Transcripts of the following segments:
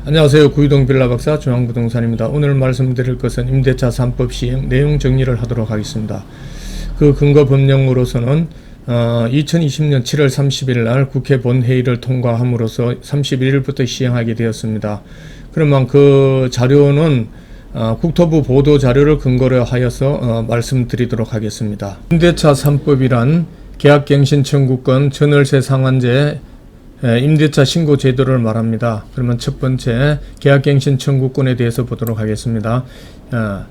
안녕하세요. 구이동 빌라박사 중앙부동산입니다. 오늘 말씀드릴 것은 임대차 3법 시행 내용 정리를 하도록 하겠습니다. 그 근거 법령으로서는 2020년 7월 30일 날 국회 본회의를 통과함으로써 31일부터 시행하게 되었습니다. 그러면 그 자료는 국토부 보도 자료를 근거로 하여서 말씀드리도록 하겠습니다. 임대차 3법이란 계약갱신 청구권, 전월세 상한제, 임대차 신고 제도를 말합니다. 그러면 첫 번째 계약갱신 청구권에 대해서 보도록 하겠습니다.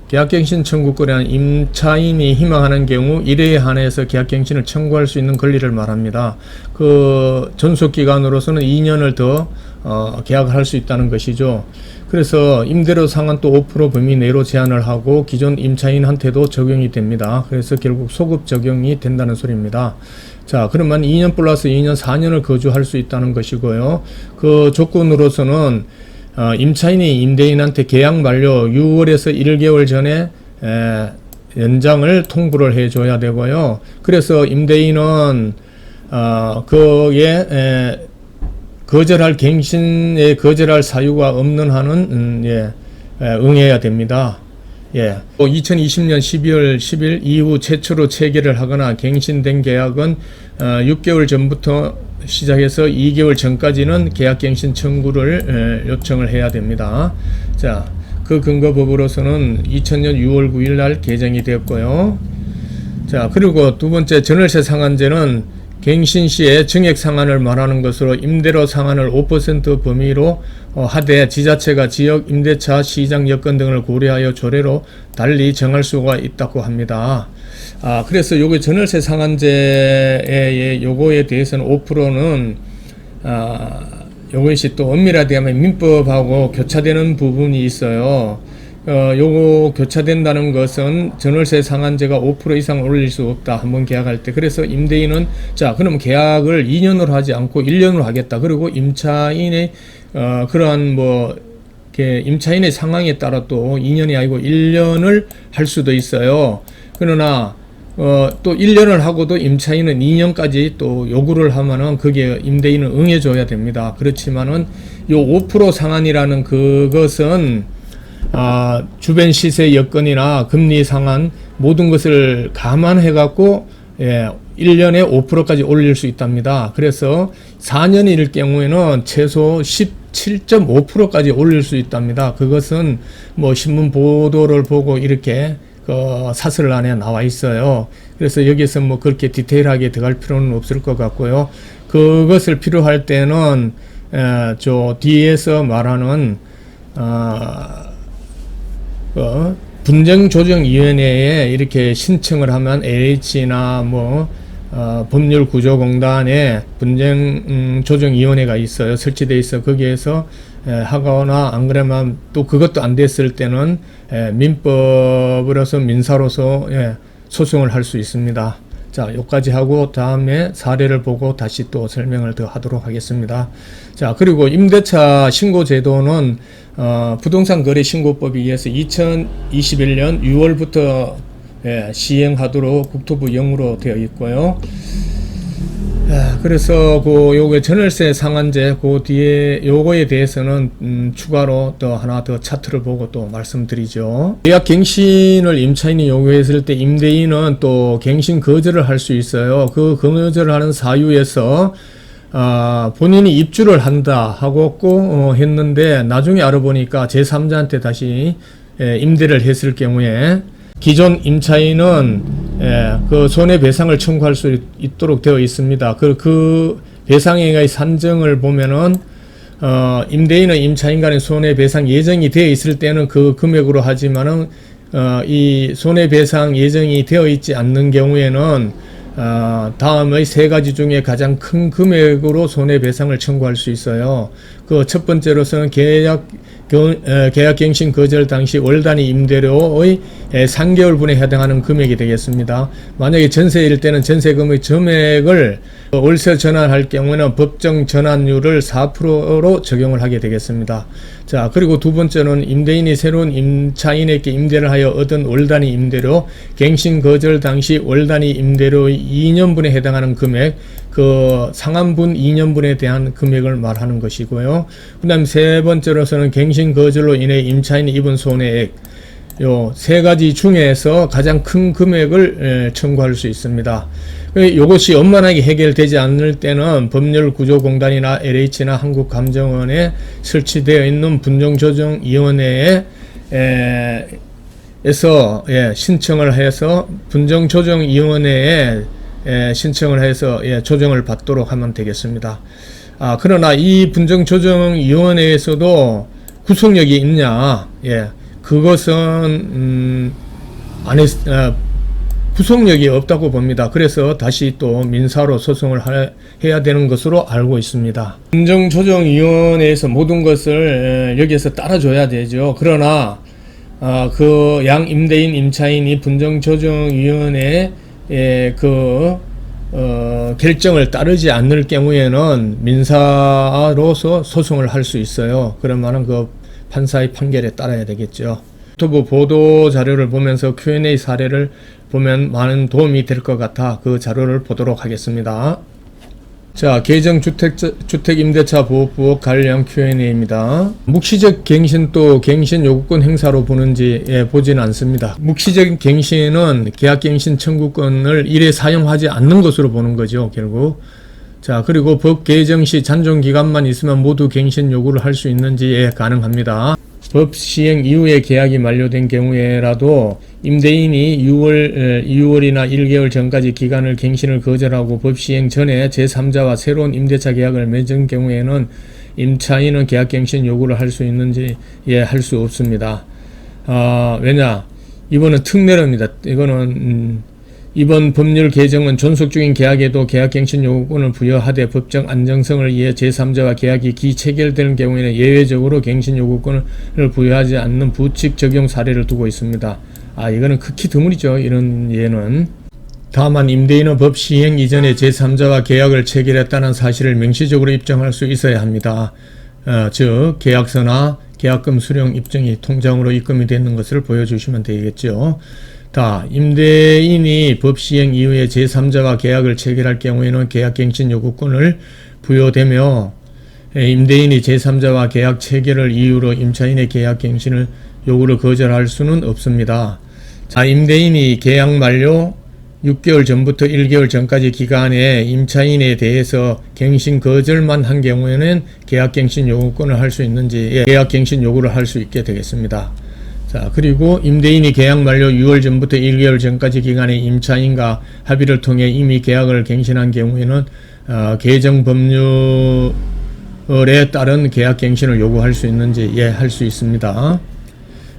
계약갱신 청구권은 임차인이 희망하는 경우 1회에 한해서 계약갱신을 청구할 수 있는 권리를 말합니다. 그 존속기간으로서는 2년을 더 계약을 할 수 있다는 것이죠. 그래서 임대료 상한 또 5% 범위 내로 제한을 하고 기존 임차인한테도 적용이 됩니다. 그래서 결국 소급 적용이 된다는 소리입니다. 자, 그러면 2년 플러스 2년 4년을 거주할 수 있다는 것이고요. 그 조건으로서는 임차인이 임대인한테 계약 만료 6월에서 1개월 전에 연장을 통보를 해줘야 되고요. 그래서 임대인은 그에 거절할 갱신에 거절할 사유가 없는 한은 응해야 됩니다. 2020년 12월 10일 이후 최초로 체결을 하거나 갱신된 계약은 6개월 전부터 시작해서 2개월 전까지는 계약갱신 청구를 요청을 해야 됩니다. 자, 그 근거법으로서는 2000년 6월 9일 날 개정이 되었고요. 자, 그리고 두 번째 전월세 상한제는 갱신 시에 증액 상한을 말하는 것으로 임대료 상한을 5% 범위로 하되 지자체가 지역 임대차 시장 여건 등을 고려하여 조례로 달리 정할 수가 있다고 합니다. 그래서 요거 전월세 상한제의 요거에 대해서는 5%는 요것이 또 엄밀하게 하면 민법하고 교차되는 부분이 있어요. 요거 교차된다는 것은 전월세 상한제가 5% 이상 올릴 수 없다. 한번 계약할 때. 그래서 임대인은 자, 그럼 계약을 2년으로 하지 않고 1년으로 하겠다. 그리고 임차인의 그러한 임차인의 상황에 따라 또 2년이 아니고 1년을 할 수도 있어요. 그러나 또 1년을 하고도 임차인은 2년까지 또 요구를 하면은 그게 임대인은 응해줘야 됩니다. 그렇지만은 요 5% 상한이라는 그것은 주변 시세 여건이나 금리 상한 모든 것을 감안해 갖고 1년에 5%까지 올릴 수 있답니다. 그래서 4년일 경우에는 최소 17.5%까지 올릴 수 있답니다. 그것은 신문 보도를 보고 이렇게 사설란에 나와 있어요. 그래서 여기서 그렇게 디테일하게 들어갈 필요는 없을 것 같고요. 그것을 필요할 때는 저 뒤에서 말하는 분쟁조정위원회에 이렇게 신청을 하면 LH나 법률구조공단에 분쟁조정위원회가 있어요. 설치되어 있어. 거기에서 하거나 안 그러면 또 그것도 안 됐을 때는 민법으로서 민사로서 소송을 할 수 있습니다. 자, 여기까지 하고 다음에 사례를 보고 다시 또 설명을 더 하도록 하겠습니다. 자, 그리고 임대차 신고제도는 부동산거래신고법에 의해서 2021년 6월부터 시행하도록 국토부 영으로 되어 있고요. 그래서 요거 전월세 상한제 그 뒤에 요거에 대해서는 추가로 또 하나 더 차트를 보고 또 말씀드리죠. 계약 갱신을 임차인이 요구했을 때 임대인은 또 갱신 거절을 할 수 있어요. 그 거절을 하는 사유에서 본인이 입주를 한다 하고 꼭 했는데 나중에 알아보니까 제3자한테 다시 임대를 했을 경우에 기존 임차인은 그 손해배상을 청구할 수 있도록 되어 있습니다. 그 배상액의 산정을 보면은 임대인은 임차인 간의 손해배상 예정이 되어 있을 때는 그 금액으로 하지만은 이 손해배상 예정이 되어 있지 않는 경우에는 다음의 세 가지 중에 가장 큰 금액으로 손해배상을 청구할 수 있어요. 그 첫 번째로서는 계약갱신 거절 당시 월 단위 임대료의 3개월분에 해당하는 금액이 되겠습니다. 만약에 전세일 때는 전세금의 점액을 월세 전환할 경우에는 법정 전환율을 4%로 적용을 하게 되겠습니다. 자, 그리고 두 번째는 임대인이 새로운 임차인에게 임대를 하여 얻은 월 단위 임대료, 갱신 거절 당시 월 단위 임대료 2년분에 해당하는 금액, 그 상한분 2년분에 대한 금액을 말하는 것이고요. 그 다음 세 번째로서는 갱신 거절로 인해 임차인이 입은 손해액, 요 세 가지 중에서 가장 큰 금액을 청구할 수 있습니다. 이것이 원만하게 해결되지 않을 때는 법률구조공단이나 LH나 한국감정원에 설치되어 있는 분쟁조정위원회에 에서 신청을 해서 분쟁조정위원회에 신청을 해서 조정을 받도록 하면 되겠습니다. 그러나 이 분쟁조정위원회에서도 구속력이 있냐? 그것은 구속력이 없다고 봅니다. 그래서 다시 또 민사로 소송을 해야 되는 것으로 알고 있습니다. 분쟁조정위원회에서 모든 것을 여기에서 따라줘야 되죠. 그러나 그 양 임대인 임차인이 분쟁조정위원회의 결정을 따르지 않을 경우에는 민사로서 소송을 할 수 있어요. 그러면은 그 판사의 판결에 따라야 되겠죠. 유튜브 보도 자료를 보면서 Q&A 사례를 보면 많은 도움이 될 것 같아 그 자료를 보도록 하겠습니다. 자, 개정주택임대차 보호법 관련 Q&A입니다. 묵시적 갱신도 갱신 요구권 행사로 보는지 보지는 않습니다. 묵시적 갱신은 계약갱신 청구권을 일에 사용하지 않는 것으로 보는 거죠, 결국. 자, 그리고 법 개정 시 잔존 기간만 있으면 모두 갱신 요구를 할 수 있는지 가능합니다. 법 시행 이후에 계약이 만료된 경우에라도 임대인이 6월이나 1개월 전까지 기간을 갱신을 거절하고 법 시행 전에 제3자와 새로운 임대차 계약을 맺은 경우에는 임차인은 계약갱신 요구를 할 수 있는지 할 수 없습니다. 왜냐? 이번은 특례입니다. 이번 법률 개정은 존속 중인 계약에도 계약갱신 요구권을 부여하되 법적 안정성을 위해 제3자와 계약이 기체결되는 경우에는 예외적으로 갱신 요구권을 부여하지 않는 부칙 적용 사례를 두고 있습니다. 이거는 극히 드물이죠. 이런 예는. 다만 임대인은 법 시행 이전에 제3자와 계약을 체결했다는 사실을 명시적으로 입증할 수 있어야 합니다. 즉 계약서나 계약금 수령 입증이 통장으로 입금이 되는 것을 보여주시면 되겠죠. 임대인이 법 시행 이후에 제3자와 계약을 체결할 경우에는 계약갱신 요구권을 부여되며 임대인이 제3자와 계약 체결을 이유로 임차인의 계약갱신을 요구를 거절할 수는 없습니다. 임대인이 계약 만료 6개월 전부터 1개월 전까지 기간에 임차인에 대해서 갱신 거절만 한 경우에는 계약갱신 요구권을 할 수 있는지 계약갱신 요구를 할 수 있게 되겠습니다. 자, 그리고 임대인이 계약 만료 6월 전부터 1개월 전까지 기간에 임차인과 합의를 통해 이미 계약을 갱신한 경우에는 개정 법률에 따른 계약갱신을 요구할 수 있는지 할 수 있습니다.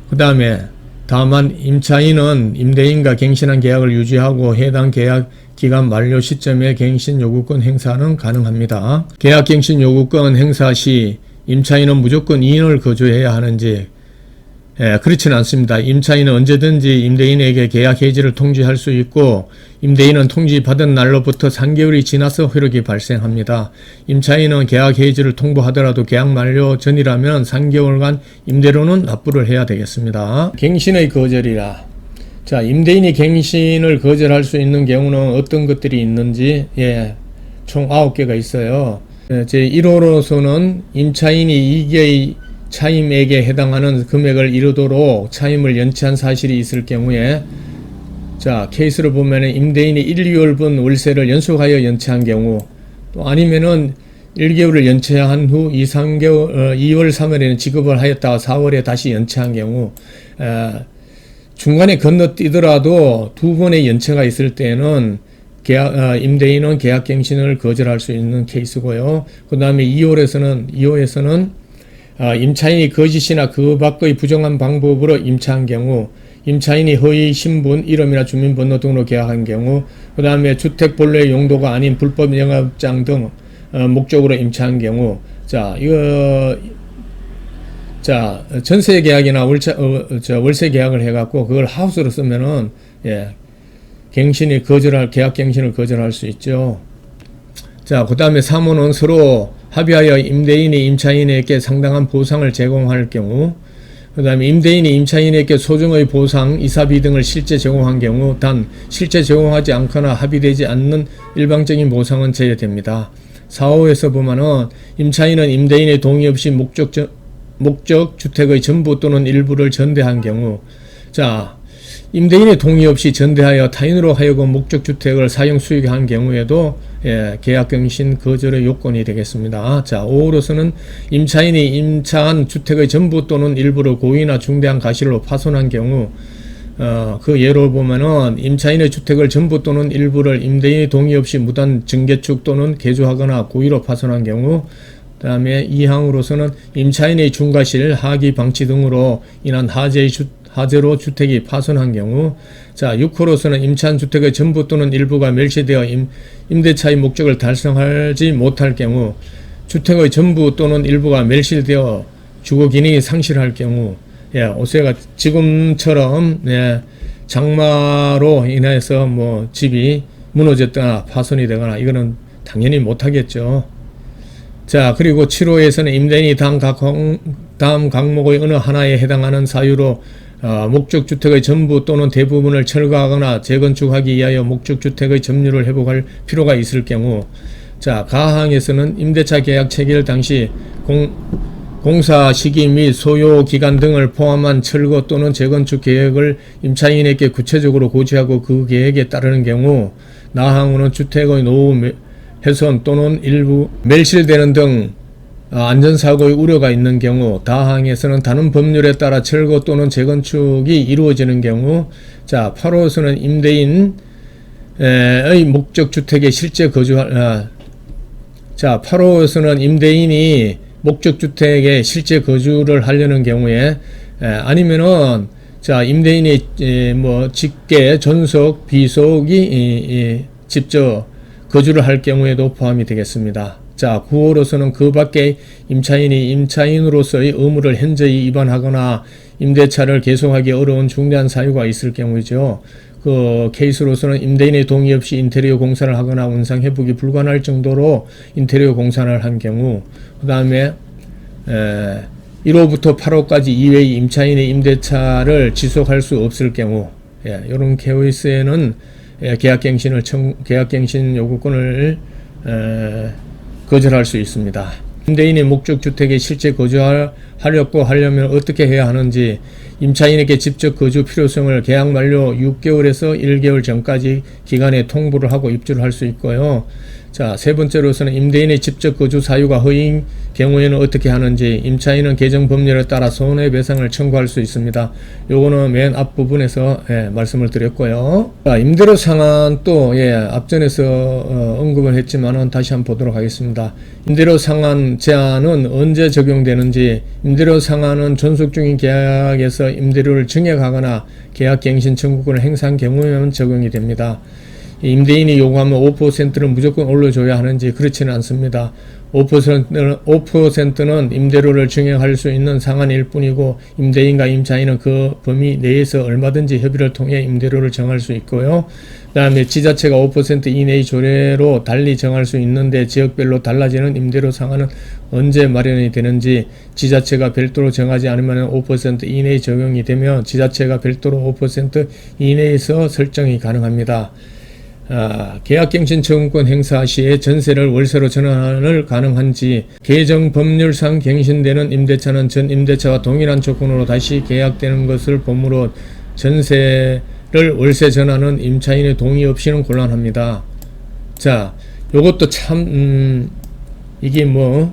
그 다음에 다만 임차인은 임대인과 갱신한 계약을 유지하고 해당 계약 기간 만료 시점에 갱신 요구권 행사는 가능합니다. 계약갱신 요구권 행사 시 임차인은 무조건 2년을 거주해야 하는지 그렇지는 않습니다. 임차인은 언제든지 임대인에게 계약 해지를 통지할 수 있고 임대인은 통지받은 날로부터 3개월이 지나서 효력이 발생합니다. 임차인은 계약 해지를 통보하더라도 계약 만료 전이라면 3개월간 임대료는 납부를 해야 되겠습니다. 갱신의 거절이라. 자, 임대인이 갱신을 거절할 수 있는 경우는 어떤 것들이 있는지 총 9개가 있어요. 제1호로서는 임차인이 2개의 차임액에 해당하는 금액을 이루도록 차임을 연체한 사실이 있을 경우에 케이스를 보면 임대인이 1, 2월분 월세를 연속하여 연체한 경우 또 아니면은 1개월을 연체한 후 2월 3월에는 지급을 하였다가 4월에 다시 연체한 경우 중간에 건너뛰더라도 두 번의 연체가 있을 때는 임대인은 계약갱신을 거절할 수 있는 케이스고요. 그 다음에 2호에서는 임차인이 거짓이나 그 밖의 부정한 방법으로 임차한 경우, 임차인이 허위 신분, 이름이나 주민번호 등으로 계약한 경우, 그 다음에 주택 본래의 용도가 아닌 불법 영업장 등 목적으로 임차한 경우, 전세 계약이나 월세 계약을 해갖고 그걸 하우스로 쓰면은 계약 갱신을 거절할 수 있죠. 그 다음에 3호는 서로 합의하여 임대인이 임차인에게 상당한 보상을 제공할 경우, 그 다음에 임대인이 임차인에게 소정의 보상, 이사비 등을 실제 제공한 경우 단 실제 제공하지 않거나 합의되지 않는 일방적인 보상은 제외됩니다. 4호에서 보면은 임차인은 임대인의 동의 없이 목적 주택의 전부 또는 일부를 전대한 경우, 자, 임대인의 동의 없이 전대하여 타인으로 하여금 목적주택을 사용 수익한 경우에도 계약갱신 거절의 요건이 되겠습니다. 자, 5호로서는 임차인이 임차한 주택의 전부 또는 일부를 고의나 중대한 과실로 파손한 경우, 그 예로 보면은 임차인의 주택을 전부 또는 일부를 임대인의 동의 없이 무단 증개축 또는 개조하거나 고의로 파손한 경우, 그 다음에 2항으로서는 임차인의 중과실, 하기 방치 등으로 인한 하재로 주택이 파손한 경우, 자, 6호로서는 임차한 주택의 전부 또는 일부가 멸시되어 임대차의 목적을 달성하지 못할 경우, 주택의 전부 또는 일부가 멸실되어 주거 기능이 상실할 경우, 오세가 지금처럼 장마로 인해서 뭐 집이 무너졌거나 파손이 되거나 이거는 당연히 못하겠죠. 자, 그리고 7호에서는 임대인이 다음 각목의 어느 하나에 해당하는 사유로 목적주택의 전부 또는 대부분을 철거하거나 재건축하기 위하여 목적주택의 점유를 회복할 필요가 있을 경우, 자, 가항에서는 임대차 계약 체결 당시 공사 시기 및 소요 기간 등을 포함한 철거 또는 재건축 계획을 임차인에게 구체적으로 고지하고 그 계획에 따르는 경우, 나항으로는 주택의 노후 훼손 또는 일부 멸실되는 등 안전사고의 우려가 있는 경우, 다항에서는 다른 법률에 따라 철거 또는 재건축이 이루어지는 경우, 자, 8호에서는 임대인의 목적주택에 실제 거주할, 자, 8호에서는 임대인이 목적주택에 실제 거주를 하려는 경우에, 아니면은, 자, 임대인이 뭐 직계, 존속, 비속이 직접 거주를 할 경우에도 포함이 되겠습니다. 자, 9호로서는 그 밖에 임차인이 임차인으로서의 의무를 현저히 위반하거나 임대차를 계속하기 어려운 중대한 사유가 있을 경우이죠. 그 케이스로서는 임대인의 동의 없이 인테리어 공사를 하거나 운상 회복이 불가능할 정도로 인테리어 공사를 한 경우, 그 다음에 1호부터 8호까지 이외의 임차인의 임대차를 지속할 수 없을 경우, 이런 케이스에는 계약갱신 요구권을 거절할 수 있습니다. 임대인이 목적주택에 실제 거주하려고 하려면 어떻게 해야 하는지, 임차인에게 직접 거주 필요성을 계약 만료 6개월에서 1개월 전까지 기간에 통보를 하고 입주를 할 수 있고요. 자, 세 번째로서는 임대인의 직접 거주 사유가 허위인 경우에는 어떻게 하는지, 임차인은 개정 법률에 따라 손해배상을 청구할 수 있습니다. 요거는 맨 앞부분에서 말씀을 드렸고요. 자, 임대료 상한 또 앞전에서 언급을 했지만은 다시 한번 보도록 하겠습니다. 임대료 상한 제한은 언제 적용되는지, 임대료 상한은 존속 중인 계약에서 임대료를 증액하거나 계약갱신 청구권을 행사한 경우에만 적용이 됩니다. 임대인이 요구하면 5%를 무조건 올려줘야 하는지, 그렇지는 않습니다. 5%는 임대료를 증액할 수 있는 상한일 뿐이고, 임대인과 임차인은 그 범위 내에서 얼마든지 협의를 통해 임대료를 정할 수 있고요. 그 다음에 지자체가 5% 이내의 조례로 달리 정할 수 있는데, 지역별로 달라지는 임대료 상한은 언제 마련이 되는지, 지자체가 별도로 정하지 않으면 5% 이내에 적용이 되며, 지자체가 별도로 5% 이내에서 설정이 가능합니다. 계약갱신 청구권 행사 시에 전세를 월세로 전환을 가능한지, 개정 법률상 갱신되는 임대차는 전 임대차와 동일한 조건으로 다시 계약되는 것을 보므로 전세를 월세 전환은 임차인의 동의 없이는 곤란합니다. 자, 요것도 참 이게 뭐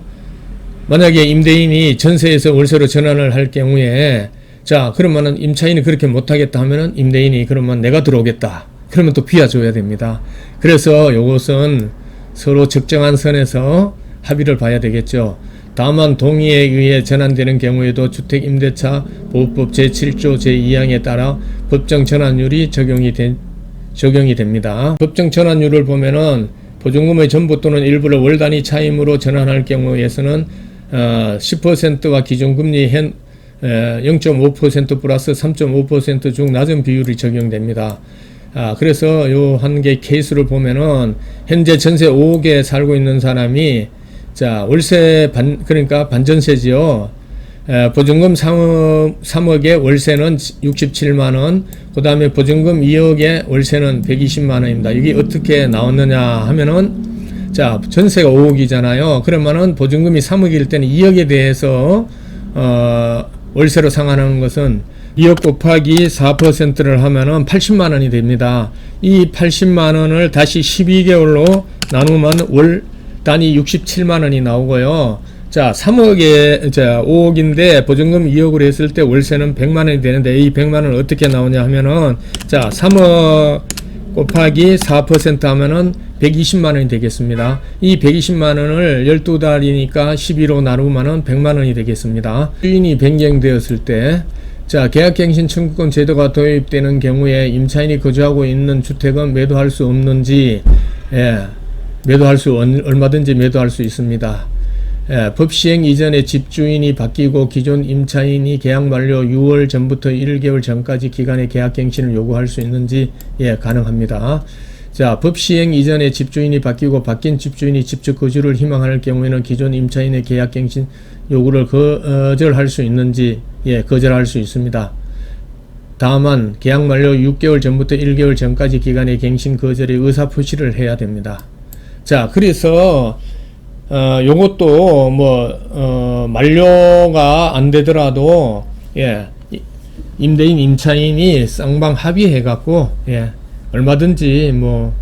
만약에 임대인이 전세에서 월세로 전환을 할 경우에, 자, 그러면은 임차인이 그렇게 못하겠다 하면은 임대인이 그러면 내가 들어오겠다, 그러면 또 비워줘야 됩니다. 그래서 이것은 서로 적정한 선에서 합의를 봐야 되겠죠. 다만 동의에 의해 전환되는 경우에도 주택임대차 보호법 제7조 제2항에 따라 법정 전환율이 적용이 됩니다. 법정 전환율을 보면은 보증금의 전부 또는 일부를 월 단위 차임으로 전환할 경우에서는 10%와 기존금리 0.5% 플러스 3.5% 중 낮은 비율이 적용됩니다. 그래서 요 한 개 케이스를 보면은 현재 전세 5억에 살고 있는 사람이 자, 그러니까 반전세지요. 보증금 3억에 월세는 67만원, 그 다음에 보증금 2억에 월세는 120만원입니다. 이게 어떻게 나왔느냐 하면은, 자, 전세가 5억이잖아요. 그러면은 보증금이 3억일 때는 2억에 대해서, 월세로 상환하는 것은 2억 곱하기 4%를 하면은 80만원이 됩니다. 이 80만원을 다시 12개월로 나누면 월 단위 67만원이 나오고요. 자, 5억인데 보증금 2억으로 했을 때 월세는 100만원이 되는데 이 100만원은 어떻게 나오냐 하면은, 자, 3억 곱하기 4% 하면은 120만원이 되겠습니다. 이 120만원을 12달이니까 12로 나누면은 100만원이 되겠습니다. 주인이 변경되었을 때, 자, 계약갱신 청구권 제도가 도입되는 경우에 임차인이 거주하고 있는 주택은 매도할 수 없는지, 얼마든지 매도할 수 있습니다. 법 시행 이전에 집주인이 바뀌고 기존 임차인이 계약 만료 6월 전부터 1개월 전까지 기간의 계약갱신을 요구할 수 있는지, 가능합니다. 자, 법 시행 이전에 집주인이 바뀌고 바뀐 집주인이 직접 거주를 희망할 경우에는 기존 임차인의 계약갱신 요구를 거절할 수 있는지, 거절할 수 있습니다. 다만 계약 만료 6개월 전부터 1개월 전까지 기간의 갱신 거절의 의사표시를 해야 됩니다. 자, 그래서 요것도 만료가 안 되더라도, 임대인 임차인이 쌍방 합의해 갖고, 얼마든지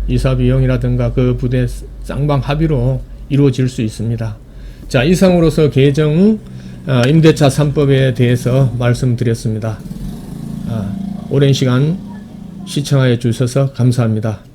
이사 비용이라든가 그 부대 쌍방 합의로 이루어질 수 있습니다. 자, 이상으로서 개정 임대차 3법에 대해서 말씀드렸습니다. 오랜 시간 시청하여 주셔서 감사합니다.